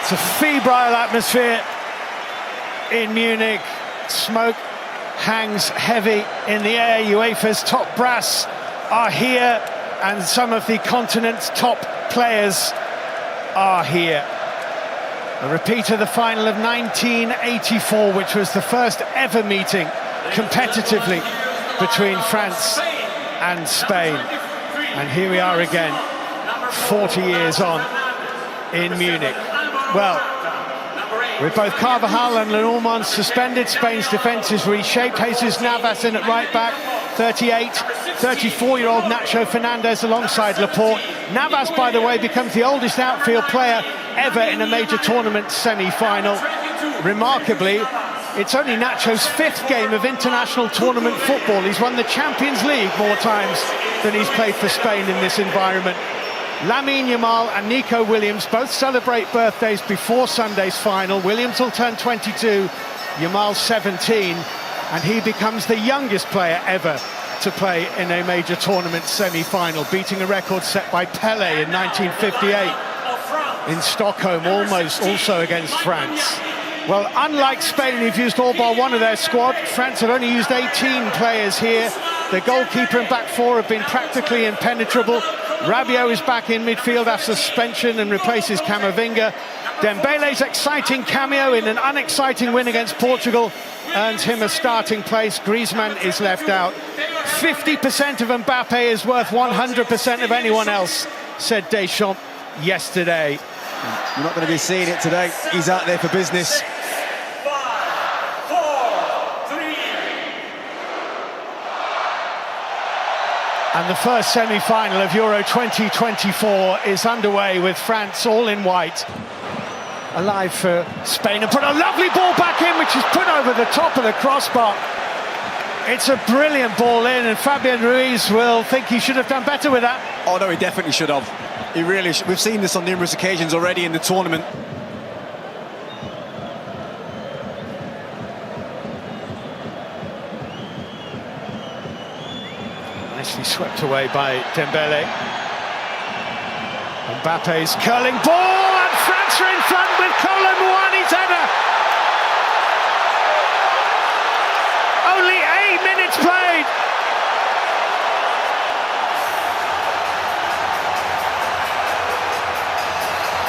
It's a febrile atmosphere in Munich. Smoke hangs heavy in the air. UEFA's top brass are here, and some of the continent's top players are here. A repeat of the final of 1984, which was the first ever meeting competitively between France and Spain. And here we are again, 40 years on in Munich. Well, with both Carvajal and Lenormand suspended, Spain's defence is reshaped. Jesus Navas in at right back, 38, 34-year-old Nacho Fernandez alongside Laporte. Navas, by the way, becomes the oldest outfield player ever in a major tournament semi-final. Remarkably, it's only Nacho's 5th game of international tournament football. He's won the Champions League more times than he's played for Spain in this environment. Lamine Yamal and Nico Williams both celebrate birthdays before Sunday's final. Williams will turn 22, Yamal 17, and he becomes the youngest player ever to play in a major tournament semi-final, beating a record set by Pelé in 1958 in Stockholm, almost also against France. Well, unlike Spain, who've used all but one of their squad, France have only used 18 players here. The goalkeeper and back four have been practically impenetrable. Rabiot is back in midfield after suspension and replaces Camavinga. Dembele's exciting cameo in an unexciting win against Portugal earns him a starting place. Griezmann is left out. 50% of Mbappe is worth 100% of anyone else, said Deschamps yesterday. You're not going to be seeing it today. He's out there for business. And the first semi-final of Euro 2024 is underway with France all in white. Alive for Spain, and put a lovely ball back in, which is put over the top of the crossbar. It's a brilliant ball in, and Fabian Ruiz will think he should have done better with that. Oh no, he definitely should have. He really should. We've seen this on numerous occasions already in the tournament. Nicely swept away by Dembele. Mbappe's curling ball, and France are in front with Kolo Muani's header. Only 8 minutes played.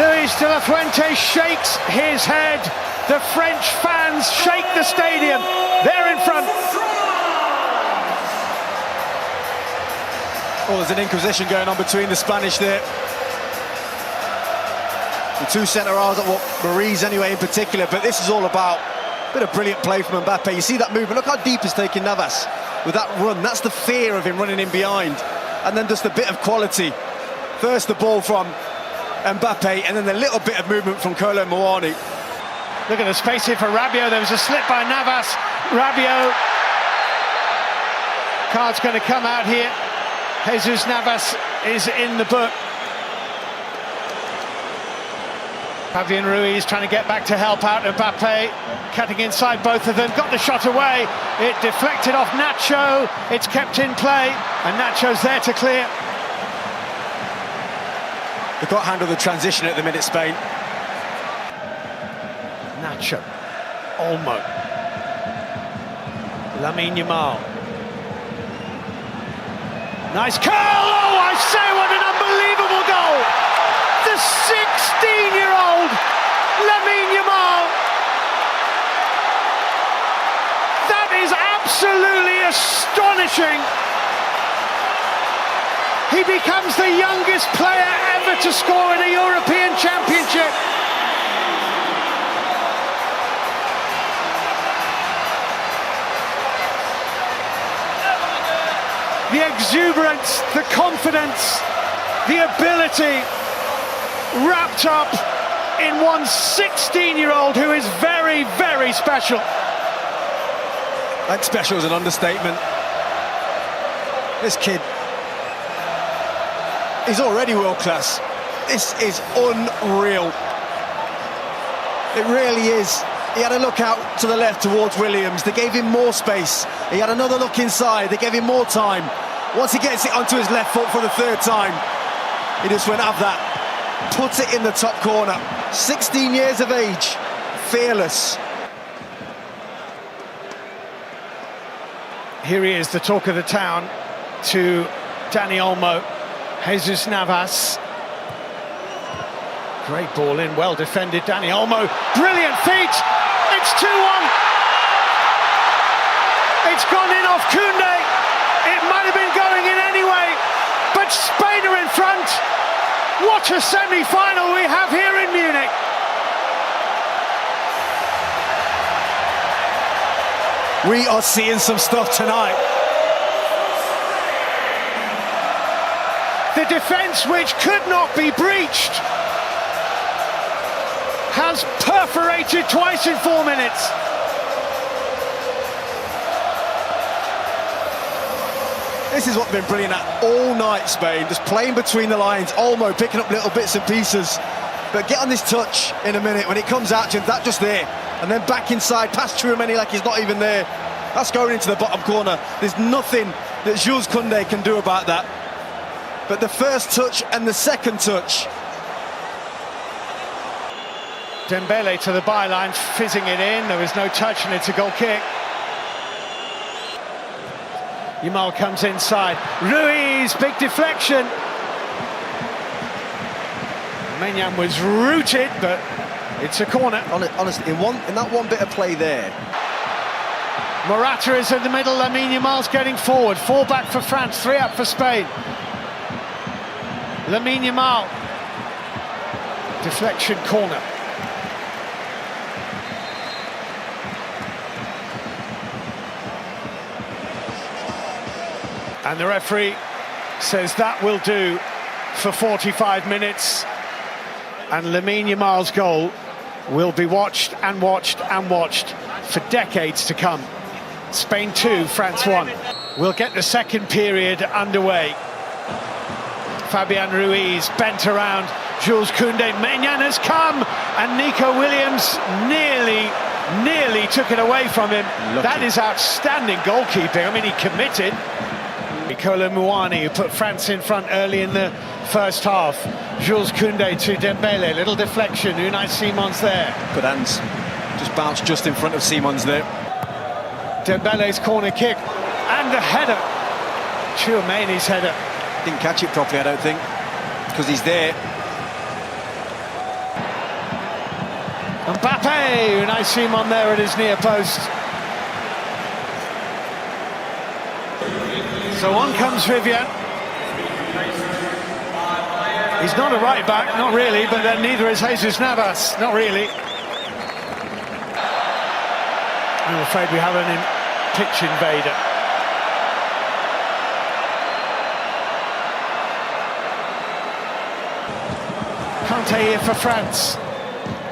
Luis de la Fuente shakes his head. The French fans shake the stadium. They're in front. Oh, there's an inquisition going on between the Spanish there. The two centre-halves, well, Maurice anyway in particular, but this is all about a bit of brilliant play from Mbappe. You see that movement, look how deep he's taking Navas with that run. That's the fear of him running in behind. And then just a bit of quality. First the ball from Mbappe, and then a little bit of movement from Kolo Muani. Look at the space here for Rabiot. There was a slip by Navas. Rabiot. Card's going to come out here. Jesus Navas is in the book. Fabian Ruiz trying to get back to help out. Mbappe cutting inside both of them. Got the shot away. It deflected off Nacho. It's kept in play, and Nacho's there to clear. They've got handle the transition at the minute, Spain. Nacho. Olmo. Lamine Yamal. Nice curl! Oh, I say, what an unbelievable goal! The 16-year-old Lamine Yamal. That is absolutely astonishing. He becomes the youngest player ever to score in a European Championship. The exuberance, the confidence, the ability wrapped up in one 16-year-old who is very, very special. That special is an understatement. This kid, he's already world class. This is unreal. It really is. He had a look out to the left towards Williams. They gave him more space. He had another look inside. They gave him more time. Once he gets it onto his left foot for the third time, he just went, have that. Puts it in the top corner. 16 years of age, fearless. Here he is, the talk of the town, to Dani Olmo. Jesus Navas. Great ball in, well defended, Dani Olmo. Brilliant feet! It's 2-1! It's gone in off Koundé. It might have been going in anyway, but Spain are in front. What a semi-final we have here in Munich. We are seeing some stuff tonight. The defence, which could not be breached, has perforated twice in 4 minutes. This is what's been brilliant at all night, Spain, just playing between the lines. Olmo picking up little bits and pieces, but get on this touch in a minute when it comes out to him, that just there, and then back inside, past Tchouaméni like he's not even there. That's going into the bottom corner. There's nothing that Jules Koundé can do about that. But the first touch and the second touch. Dembele to the byline, fizzing it in. There was no touch, and it's a goal kick. Yamal comes inside. Ruiz, big deflection. Maignan was rooted, but it's a corner. Honestly, in that one bit of play there. Morata is in the middle, Lamine Yamal's getting forward. 4 back for France, 3 up for Spain. Lamine Yamal. Deflection corner. And the referee says that will do for 45 minutes. And Lamine Yamal's goal will be watched and watched and watched for decades to come. Spain 2, France 1. We'll get the second period underway. Fabian Ruiz bent around Jules Koundé. Maignan has come, and Nico Williams nearly took it away from him. Lucky. That is outstanding goalkeeping. I mean, he committed. Kolo Muani, who put France in front early in the first half. Jules Koundé to Dembele, little deflection. Unai Simon's there. Good hands. Just bounced just in front of Simon's there. Dembele's corner kick and the header. Tchouaméni's header. Didn't catch it properly, I don't think, because he's there. Mbappe, Unai Simon there at his near post. So on comes Vivian. He's not a right back, not really, but then neither is Jesus Navas, not really. I'm afraid we have an pitch invader. Kanté here for France.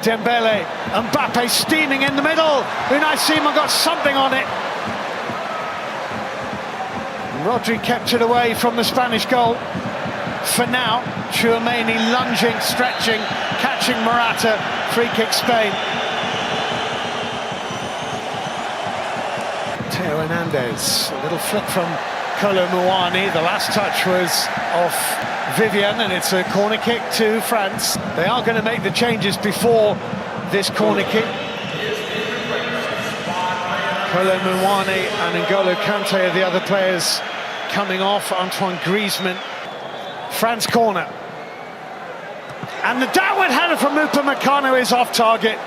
Dembele, Mbappe steaming in the middle. Unai Simon got something on it. Rodri kept it away from the Spanish goal. For now, Tchouaméni lunging, stretching, catching Morata. Free kick Spain. Theo Hernandez, a little flick from Kolo Muani. The last touch was off Vivian, and it's a corner kick to France. They are going to make the changes before this corner kick. Kolo Muani and N'Golo Kanté are the other players coming off. Antoine Griezmann. France corner. And the downward header from Upamecano is off target.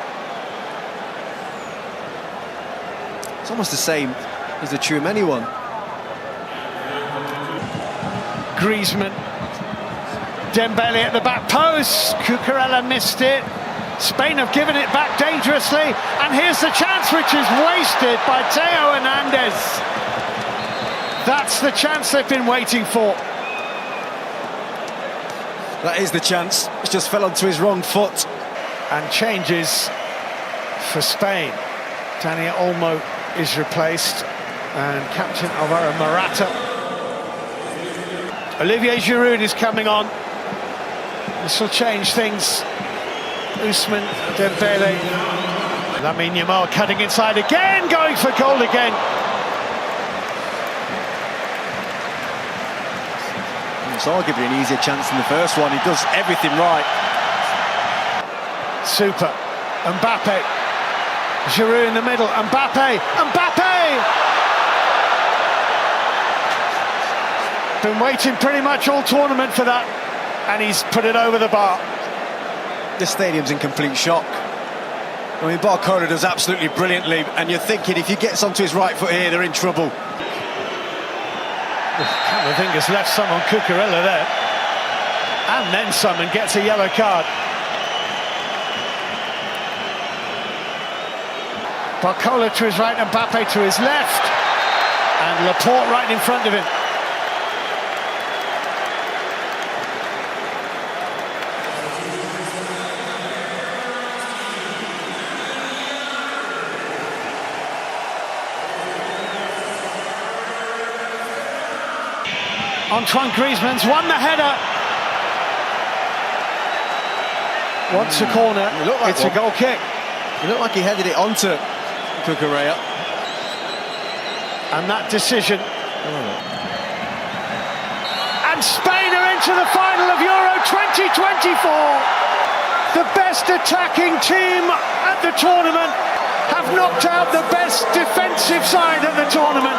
It's almost the same as the Tchouaméni one. Griezmann. Dembele at the back post. Cucurella missed it. Spain have given it back dangerously. And here's the chance, which is wasted by Theo Hernandez. That's the chance they've been waiting for. That is the chance. It just fell onto his wrong foot. And changes for Spain. Dani Olmo is replaced, and captain Alvaro Morata. Olivier Giroud is coming on. This will change things. Ousmane Dembele. Lamine Yamal cutting inside again, going for goal again. It's arguably an easier chance than the first one. He does everything right. Super. Mbappe. Giroud in the middle. Mbappe. Been waiting pretty much all tournament for that, and he's put it over the bar. The stadium's in complete shock. I mean, Barcola does absolutely brilliantly, and you're thinking if he gets onto his right foot here, they're in trouble. Camavinga's left some on Cucurella there, and then some, and gets a yellow card. Barcola to his right, Mbappe to his left, and Laporte right in front of him. Antoine Griezmann's won the header. Wants a corner. It's a goal kick. It looked like he headed it onto Cucurella. And that decision. And Spain are into the final of Euro 2024. The best attacking team at the tournament have knocked out the best defensive side at the tournament.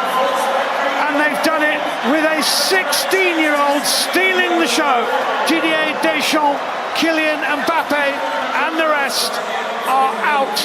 And they've done it with a 16-year-old stealing the show. Didier Deschamps, Kylian Mbappe, and the rest are out